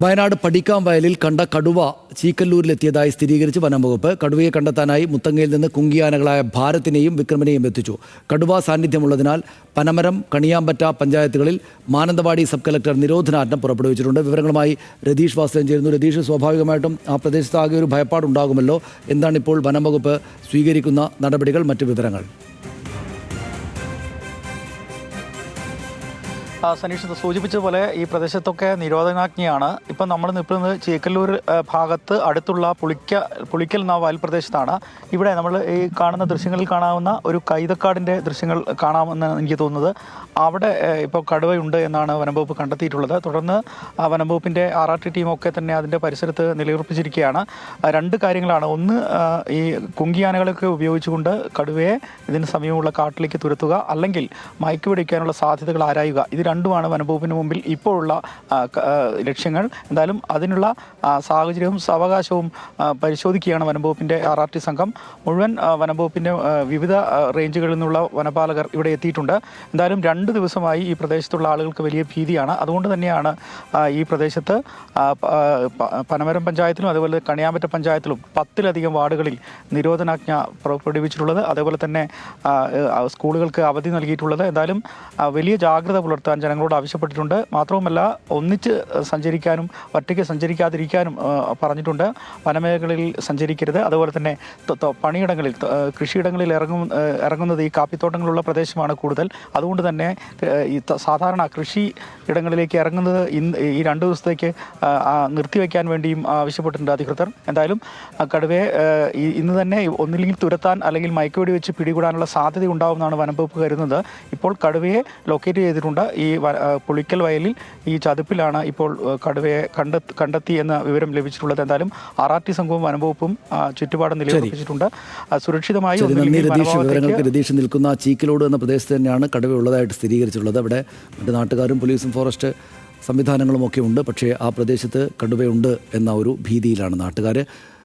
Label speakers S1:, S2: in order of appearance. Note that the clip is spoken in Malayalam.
S1: വയനാട് പടിക്കാംവയലിൽ കണ്ട കടുവ ചീക്കല്ലൂരിലെത്തിയതായി സ്ഥിരീകരിച്ച് വനംവകുപ്പ്. കടുവയെ കണ്ടെത്താനായി മുത്തങ്ങയിൽ നിന്ന് കുങ്കിയാനകളായ ഭാരതിനെയും വിക്രമനെയും എത്തിച്ചു. കടുവ സാന്നിധ്യമുള്ളതിനാൽ പനമരം, കണിയാമ്പറ്റ പഞ്ചായത്തുകളിൽ മാനന്തവാടി സബ് കളക്ടർ നിരോധനാജ്ഞ പുറപ്പെടുവിച്ചിട്ടുണ്ട്. വിവരങ്ങളുമായി രതീഷ് വാസുദേവൻ ചേരുന്നു. രതീഷ്, സ്വാഭാവികമായിട്ടും ആ പ്രദേശത്ത് ആകെ ഒരു ഭയപ്പാടുണ്ടാകുമല്ലോ. എന്താണിപ്പോൾ വനംവകുപ്പ് സ്വീകരിക്കുന്ന നടപടികൾ, മറ്റു വിവരങ്ങൾ?
S2: സനീഷ് സൂചിപ്പിച്ചതുപോലെ ഈ പ്രദേശത്തൊക്കെ നിരോധനാജ്ഞയാണ്. ഇപ്പം നമ്മൾ നിൽക്കുന്നത് ചീക്കല്ലൂർ ഭാഗത്ത് അടുത്തുള്ള പുളിക്കൽ എന്ന വയൽ പ്രദേശത്താണ്. ഇവിടെ നമ്മൾ ഈ കാണുന്ന ദൃശ്യങ്ങളിൽ കാണാവുന്ന ഒരു കൈതക്കാടിൻ്റെ ദൃശ്യങ്ങൾ കാണാമെന്ന് എനിക്ക് തോന്നുന്നത്. അവിടെ ഇപ്പോൾ കടുവയുണ്ട് എന്നാണ് വനംവകുപ്പ് കണ്ടെത്തിയിട്ടുള്ളത്. തുടർന്ന് വനംവകുപ്പിൻ്റെ RRT ടീമൊക്കെ തന്നെ അതിൻ്റെ പരിസരത്ത് നിലയുറപ്പിച്ചിരിക്കുകയാണ്. രണ്ട് കാര്യങ്ങളാണ്. ഒന്ന്, ഈ കുങ്കിയാനകളൊക്കെ ഉപയോഗിച്ചുകൊണ്ട് കടുവയെ ഇതിന് സമീപമുള്ള കാട്ടിലേക്ക് തുരത്തുക, അല്ലെങ്കിൽ മയക്കുപിടിക്കാനുള്ള സാധ്യതകൾ ആരായുക. ഇത് രണ്ടുമാണ് വനംവകുപ്പിന് മുമ്പിൽ ഇപ്പോഴുള്ള ലക്ഷ്യങ്ങൾ. എന്തായാലും അതിനുള്ള സാഹചര്യവും സാവകാശവും പരിശോധിക്കുകയാണ് വനംവകുപ്പിൻ്റെ RRT സംഘം. മുഴുവൻ വനംവകുപ്പിൻ്റെ വിവിധ റേഞ്ചുകളിൽ നിന്നുള്ള വനപാലകർ ഇവിടെ എത്തിയിട്ടുണ്ട്. എന്തായാലും 2 ദിവസമായി ഈ പ്രദേശത്തുള്ള ആളുകൾക്ക് വലിയ ഭീതിയാണ്. അതുകൊണ്ട് തന്നെയാണ് ഈ പ്രദേശത്ത് പനമരം പഞ്ചായത്തിലും അതുപോലെ കണിയാമ്പറ്റ പഞ്ചായത്തിലും 10-ലധികം വാർഡുകളിൽ നിരോധനാജ്ഞ പുറപ്പെടുവിച്ചിട്ടുള്ളത്. അതേപോലെ തന്നെ സ്കൂളുകൾക്ക് അവധി നൽകിയിട്ടുള്ളത്. എന്തായാലും വലിയ ജാഗ്രത പുലർത്താൻ ജനങ്ങളോട് ആവശ്യപ്പെട്ടിട്ടുണ്ട്. മാത്രവുമല്ല, ഒന്നിച്ച് സഞ്ചരിക്കാനും ഒറ്റയ്ക്ക് സഞ്ചരിക്കാതിരിക്കാനും പറഞ്ഞിട്ടുണ്ട്. വനമേഖലയിൽ സഞ്ചരിക്കരുത്. അതുപോലെ തന്നെ പണിയിടങ്ങളിൽ, കൃഷിയിടങ്ങളിൽ ഇറങ്ങുന്നത് ഈ കാപ്പിത്തോട്ടങ്ങളുള്ള പ്രദേശമാണ് കൂടുതൽ. അതുകൊണ്ട് തന്നെ ഈ സാധാരണ കൃഷി ഇടങ്ങളിലേക്ക് ഇറങ്ങുന്നത് ഈ 2 ദിവസത്തേക്ക് നിർത്തിവെക്കാൻ വേണ്ടിയും ആവശ്യപ്പെട്ടിട്ടുണ്ട് അധികൃതർ. എന്തായാലും കടുവയെ ഇന്ന് തന്നെ ഒന്നില്ലെങ്കിൽ തുരത്താൻ അല്ലെങ്കിൽ മയക്കുവെടി വെച്ച് പിടികൂടാനുള്ള സാധ്യത ഉണ്ടാവുമെന്നാണ് വനംവകുപ്പ് കരുതുന്നത്. ഇപ്പോൾ കടുവയെ ലൊക്കേറ്റ് ചെയ്തിട്ടുണ്ട്. ഈ പുളിക്കൽ വയലിൽ ഈ ചതുപ്പിലാണ് ഇപ്പോൾ കടുവയെ കണ്ടെത്തി എന്ന വിവരം ലഭിച്ചിട്ടുള്ളത്. എന്തായാലും RRT സംഘവും വനംവകുപ്പും ചുറ്റുപാടും നിലയുറപ്പിച്ചിട്ടുണ്ട്. സുരക്ഷിതമായി
S1: രതീഷ് നിൽക്കുന്ന ചീക്കലോട് എന്ന പ്രദേശത്ത് തന്നെയാണ് കടുവ ഉള്ളതായിട്ട് സ്ഥിരീകരിച്ചിട്ടുള്ളത്. അവിടെ മറ്റ് നാട്ടുകാരും പോലീസും ഫോറസ്റ്റ് സംവിധാനങ്ങളും ഒക്കെ ഉണ്ട്. പക്ഷേ ആ പ്രദേശത്ത് കടുവയുണ്ട് എന്ന ഒരു ഭീതിയിലാണ് നാട്ടുകാർ.